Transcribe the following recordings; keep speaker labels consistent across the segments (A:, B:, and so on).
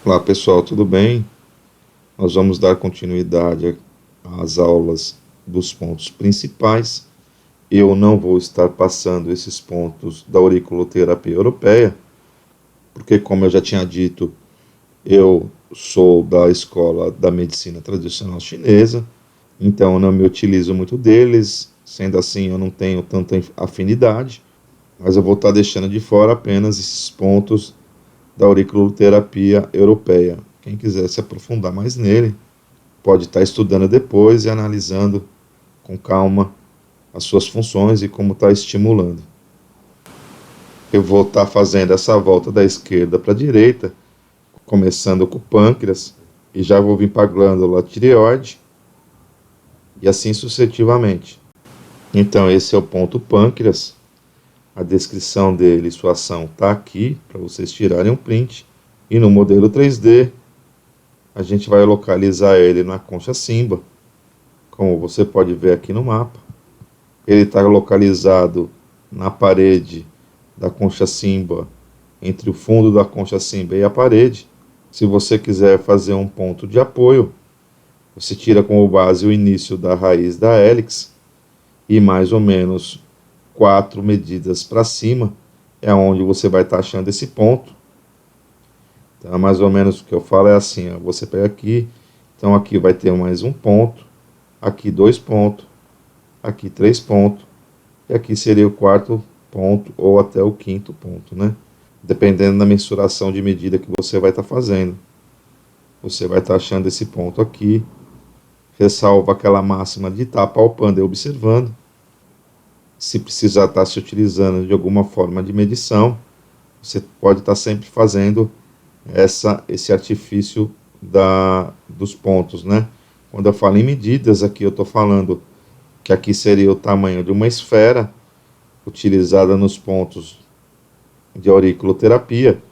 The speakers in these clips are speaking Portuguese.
A: Olá pessoal, tudo bem? Nós vamos dar continuidade às aulas dos pontos principais. Eu não vou estar passando esses pontos da auriculoterapia europeia, porque, como eu já tinha dito, eu sou da escola da medicina tradicional chinesa, então eu não me utilizo muito deles, sendo assim eu não tenho tanta afinidade, mas eu vou estar deixando de fora apenas esses pontos da auriculoterapia europeia. Quem quiser se aprofundar mais nele, pode estar estudando depois e analisando com calma as suas funções e como está estimulando. Eu vou estar fazendo essa volta da esquerda para a direita, começando com o pâncreas, e já vou vir para a glândula tireoide, e assim sucessivamente. Então esse é o ponto pâncreas, a descrição dele e sua ação está aqui, para vocês tirarem um print, e no modelo 3D, a gente vai localizar ele na concha Simba, como você pode ver aqui no mapa. Ele está localizado na parede da concha Simba, entre o fundo da concha Simba e a parede. Se você quiser fazer um ponto de apoio, você tira como base o início da raiz da hélix e mais ou menos 4 medidas para cima é onde você vai estar achando esse ponto. Então, mais ou menos o que eu falo é assim, ó, você pega aqui, então aqui vai ter mais um ponto, aqui 2 pontos, aqui 3 pontos, e aqui seria o 4º ponto ou até o 5º ponto, né? Dependendo da mensuração de medida que você vai estar fazendo. Você vai estar achando esse ponto aqui, ressalva aquela máxima de estar palpando e observando. Se precisar estar se utilizando de alguma forma de medição, você pode estar sempre fazendo esse artifício dos pontos, né? Quando eu falo em medidas, aqui eu estou falando que aqui seria o tamanho de uma esfera utilizada nos pontos de auriculoterapia.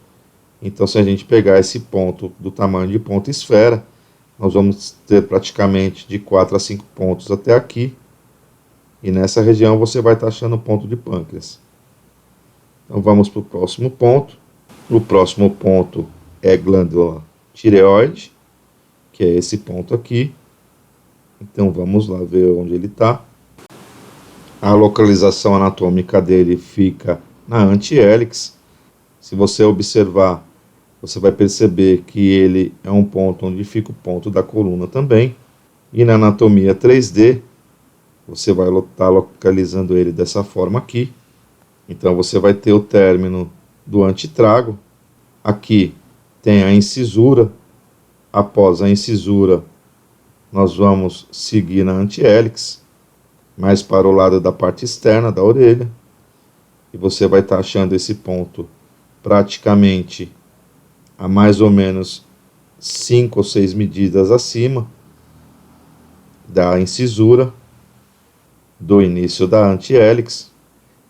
A: Então, se a gente pegar esse ponto do tamanho de ponto esfera, nós vamos ter praticamente de 4 a 5 pontos até aqui. E nessa região você vai estar achando o ponto de pâncreas. Então, vamos para o próximo ponto. O próximo ponto é glândula tireoide, que é esse ponto aqui. Então vamos lá ver onde ele está. A localização anatômica dele fica na antihélix. Se você observar, você vai perceber que ele é um ponto onde fica o ponto da coluna também. E na anatomia 3D, você vai estar localizando ele dessa forma aqui. Então você vai ter o término do antitrago. Aqui tem a incisura. Após a incisura, nós vamos seguir na antihélix, mais para o lado da parte externa da orelha. E você vai estar achando esse ponto praticamente a mais ou menos 5 ou 6 medidas acima da incisura do início da antihélix.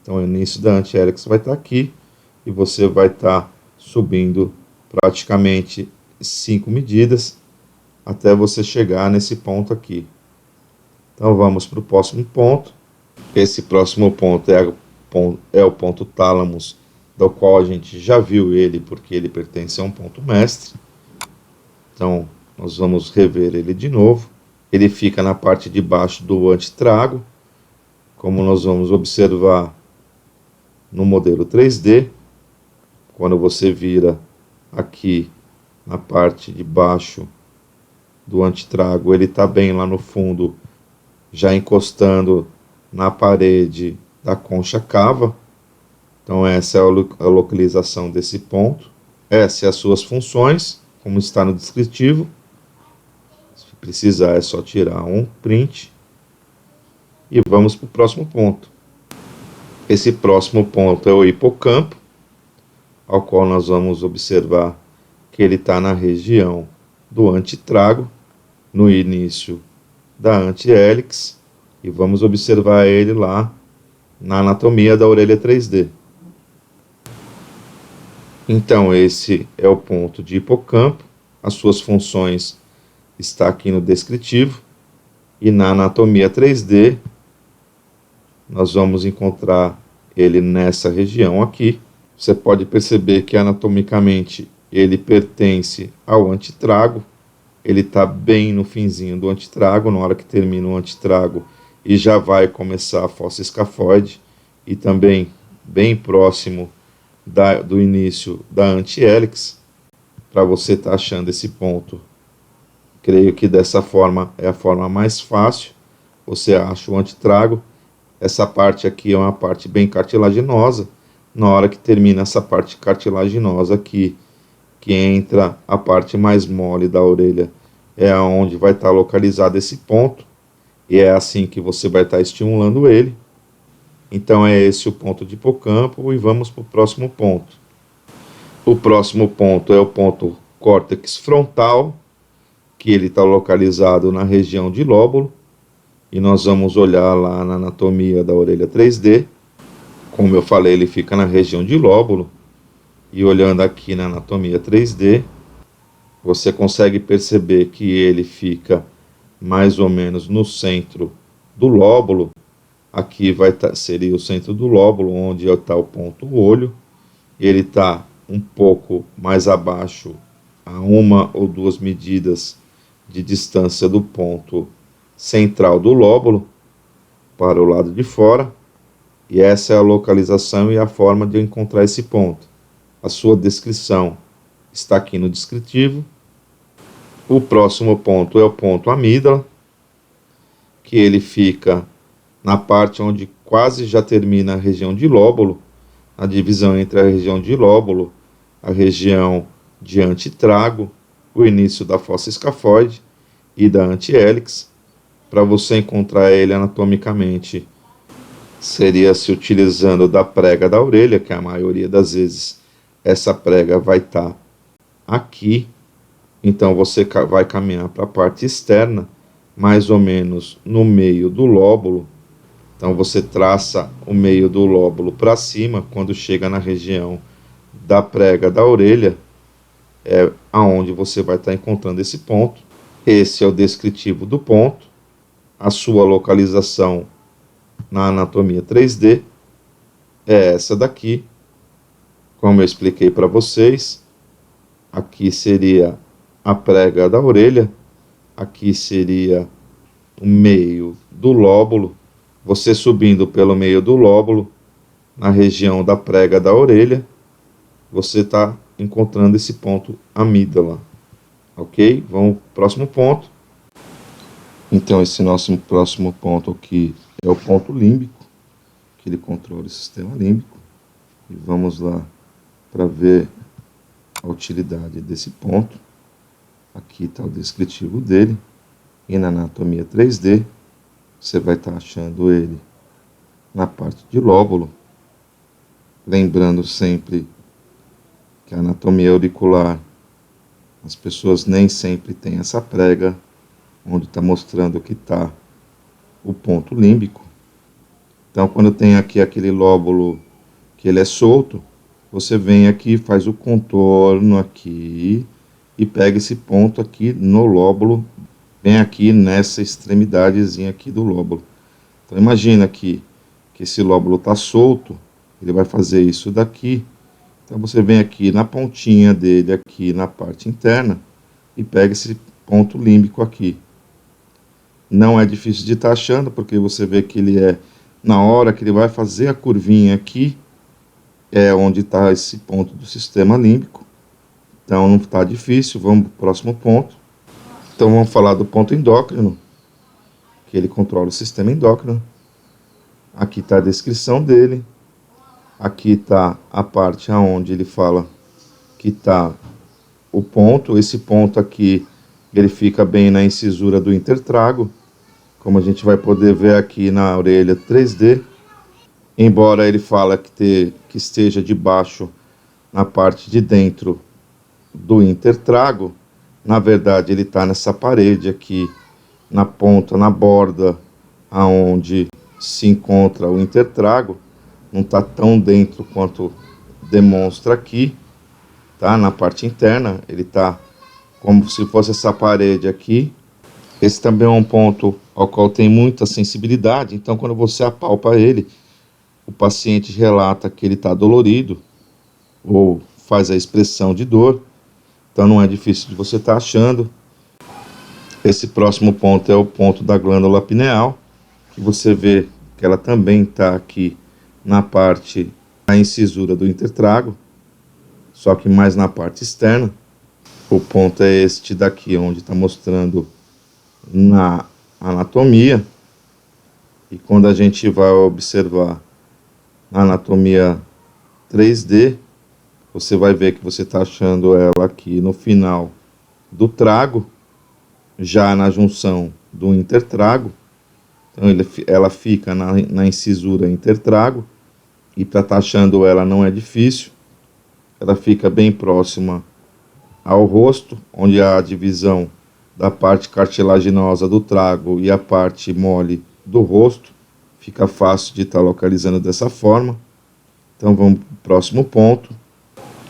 A: Então o início da antihélix vai estar aqui e você vai estar subindo praticamente 5 medidas até você chegar nesse ponto aqui. Então vamos para o próximo ponto. Esse próximo ponto é o ponto tálamos, do qual a gente já viu ele, porque ele pertence a um ponto mestre. Então nós vamos rever ele de novo. Ele fica na parte de baixo do antitrago, como nós vamos observar no modelo 3D. Quando você vira aqui na parte de baixo do antitrago, ele está bem lá no fundo, já encostando na parede da concha cava. Então essa é a localização desse ponto. Essas são as suas funções, como está no descritivo. Se precisar é só tirar um print. E vamos para o próximo ponto. Esse próximo ponto é o hipocampo, ao qual nós vamos observar que ele está na região do antitrago, no início da antihélix, e vamos observar ele lá na anatomia da orelha 3D. Então esse é o ponto de hipocampo, as suas funções está aqui no descritivo, e na anatomia 3D nós vamos encontrar ele nessa região aqui. Você pode perceber que anatomicamente ele pertence ao antitrago, ele está bem no finzinho do antitrago, na hora que termina o antitrago e já vai começar a fossa escafoide, e também bem próximo do início da antihélice. Para você estar achando esse ponto, creio que dessa forma é a forma mais fácil. Você acha o antitrago, essa parte aqui é uma parte bem cartilaginosa, na hora que termina essa parte cartilaginosa aqui, que entra a parte mais mole da orelha, é onde vai estar localizado esse ponto, e é assim que você vai estar estimulando ele. Então é esse o ponto de hipocampo, e vamos para o próximo ponto. O próximo ponto é o ponto córtex frontal, que ele está localizado na região de lóbulo, e nós vamos olhar lá na anatomia da orelha 3D. Como eu falei, ele fica na região de lóbulo, e olhando aqui na anatomia 3D, você consegue perceber que ele fica mais ou menos no centro do lóbulo. Aqui seria o centro do lóbulo, onde está o ponto olho. Ele está um pouco mais abaixo, a 1 ou 2 medidas de distância do ponto central do lóbulo para o lado de fora. E essa é a localização e a forma de eu encontrar esse ponto. A sua descrição está aqui no descritivo. O próximo ponto é o ponto amígdala, que ele fica na parte onde quase já termina a região de lóbulo, a divisão entre a região de lóbulo, a região de antitrago, o início da fossa escafoide e da antihélice. Para você encontrar ele anatomicamente, seria se utilizando da prega da orelha, que a maioria das vezes essa prega vai estar aqui. Então você vai caminhar para a parte externa, mais ou menos no meio do lóbulo. Então você traça o meio do lóbulo para cima. Quando chega na região da prega da orelha, é aonde você vai estar encontrando esse ponto. Esse é o descritivo do ponto. A sua localização na anatomia 3D é essa daqui. Como eu expliquei para vocês, aqui seria a prega da orelha, aqui seria o meio do lóbulo. Você subindo pelo meio do lóbulo, na região da prega da orelha, você está encontrando esse ponto amígdala. Ok? Vamos para o próximo ponto. Então, esse nosso próximo ponto aqui é o ponto límbico, que ele controla o sistema límbico. E vamos lá para ver a utilidade desse ponto. Aqui está o descritivo dele. E na anatomia 3D, você vai estar achando ele na parte de lóbulo. Lembrando sempre que a anatomia auricular, as pessoas nem sempre têm essa prega, onde está mostrando que está o ponto límbico. Então, quando tem aqui aquele lóbulo que ele é solto, você vem aqui, faz o contorno aqui e pega esse ponto aqui no lóbulo, bem aqui nessa extremidadezinha aqui do lóbulo. Então imagina aqui que esse lóbulo está solto, ele vai fazer isso daqui. Então você vem aqui na pontinha dele, aqui na parte interna, e pega esse ponto límbico aqui. Não é difícil de estar achando, porque você vê que ele é, na hora que ele vai fazer a curvinha aqui, é onde está esse ponto do sistema límbico. Então não está difícil. Vamos para o próximo ponto. Então vamos falar do ponto endócrino, que ele controla o sistema endócrino. Aqui está a descrição dele. Aqui está a parte onde ele fala que está o ponto. Esse ponto aqui, ele fica bem na incisura do intertrago, como a gente vai poder ver aqui na orelha 3D. Embora ele fala que esteja debaixo, na parte de dentro do intertrago, na verdade ele está nessa parede aqui, na ponta, na borda, aonde se encontra o intertrago. Não está tão dentro quanto demonstra aqui, tá? Na parte interna, ele está como se fosse essa parede aqui. Esse também é um ponto ao qual tem muita sensibilidade, então quando você apalpa ele, o paciente relata que ele está dolorido, ou faz a expressão de dor, Então não é difícil de você estar achando. Esse próximo ponto é o ponto da glândula pineal, que você vê que ela também está aqui na parte da incisura do intertrago, só que mais na parte externa. O ponto é este daqui, onde está mostrando na anatomia. E quando a gente vai observar a anatomia 3D, você vai ver que você está achando ela aqui no final do trago, já na junção do intertrago. Então ela fica na incisura intertrago, e para estar achando ela não é difícil. Ela fica bem próxima ao rosto, onde há a divisão da parte cartilaginosa do trago e a parte mole do rosto. Fica fácil de estar localizando dessa forma. Então vamos para o próximo ponto.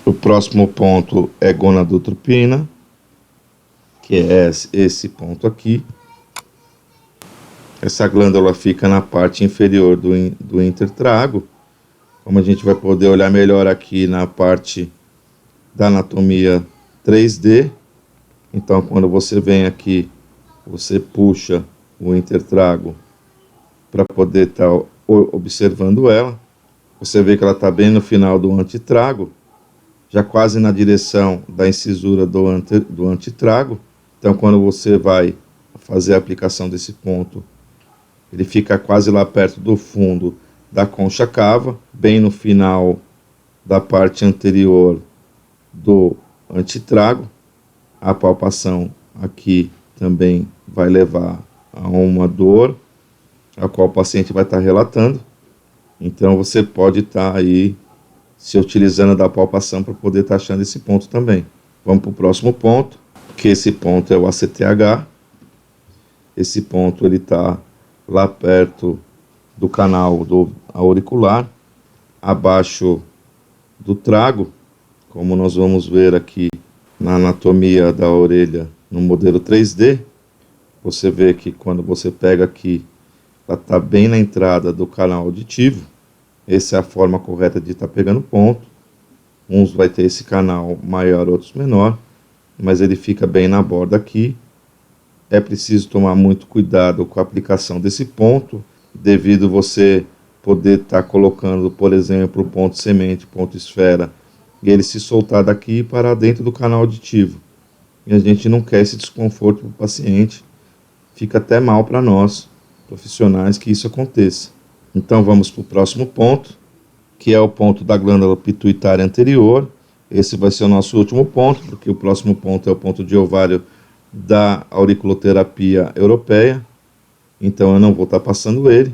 A: O próximo ponto é gonadotropina, que é esse ponto aqui. Essa glândula fica na parte inferior do intertrago. Como a gente vai poder olhar melhor aqui na parte da anatomia 3D. Então, quando você vem aqui, você puxa o intertrago para poder estar observando ela. Você vê que ela está bem no final do antitrago, já quase na direção da incisura do antitrago. Então, quando você vai fazer a aplicação desse ponto, ele fica quase lá perto do fundo da concha cava, bem no final da parte anterior do antitrago. A palpação aqui também vai levar a uma dor, a qual o paciente vai estar relatando. Então você pode estar aí se utilizando da palpação para poder estar achando esse ponto também. Vamos para o próximo ponto, que esse ponto é o ACTH. Esse ponto ele está lá perto do canal do auricular, abaixo do trago, como nós vamos ver aqui na anatomia da orelha no modelo 3D. Você vê que quando você pega aqui, ela está bem na entrada do canal auditivo. Essa é a forma correta de estar pegando ponto. Uns vai ter esse canal maior, outros menor, mas ele fica bem na borda aqui. É preciso tomar muito cuidado com a aplicação desse ponto, devido você poder estar colocando, por exemplo, o ponto semente, ponto esfera, e ele se soltar daqui para dentro do canal auditivo. E a gente não quer esse desconforto para o paciente. Fica até mal para nós, profissionais, que isso aconteça. Então vamos para o próximo ponto, que é o ponto da glândula pituitária anterior. Esse vai ser o nosso último ponto, porque o próximo ponto é o ponto de ovário da auriculoterapia europeia. Então eu não vou estar passando ele.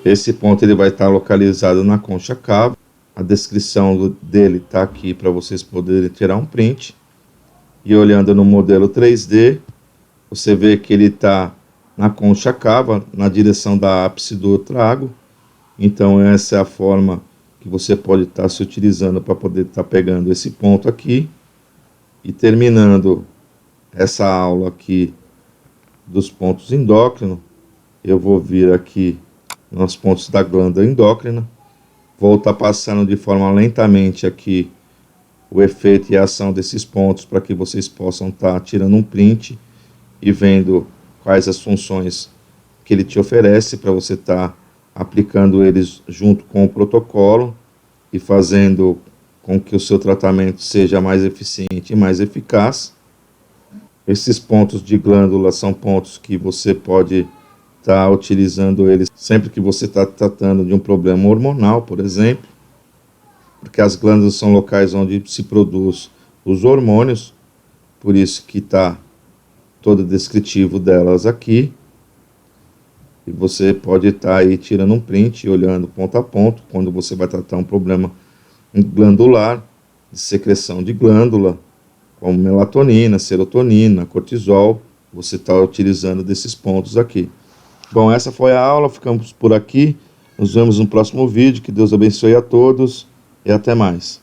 A: Esse ponto ele vai estar localizado na concha cava. A descrição dele está aqui para vocês poderem tirar um print. E olhando no modelo 3D, você vê que ele está na concha cava, na direção da ápice do trago. Então essa é a forma que você pode estar se utilizando para poder estar pegando esse ponto aqui. E terminando essa aula aqui dos pontos endócrinos, eu vou vir aqui nos pontos da glândula endócrina. Vou estar passando de forma lentamente aqui o efeito e a ação desses pontos, para que vocês possam estar tirando um print e vendo quais as funções que ele te oferece, para você estar aplicando eles junto com o protocolo e fazendo com que o seu tratamento seja mais eficiente e mais eficaz. Esses pontos de glândula são pontos que você pode estar utilizando eles sempre que você está tratando de um problema hormonal, por exemplo, porque as glândulas são locais onde se produz os hormônios, por isso que está todo descritivo delas aqui. E você pode estar aí tirando um print e olhando ponto a ponto, quando você vai tratar um problema glandular, de secreção de glândula, como melatonina, serotonina, cortisol, você está utilizando desses pontos aqui. Bom, essa foi a aula, ficamos por aqui. Nos vemos no próximo vídeo, que Deus abençoe a todos e até mais.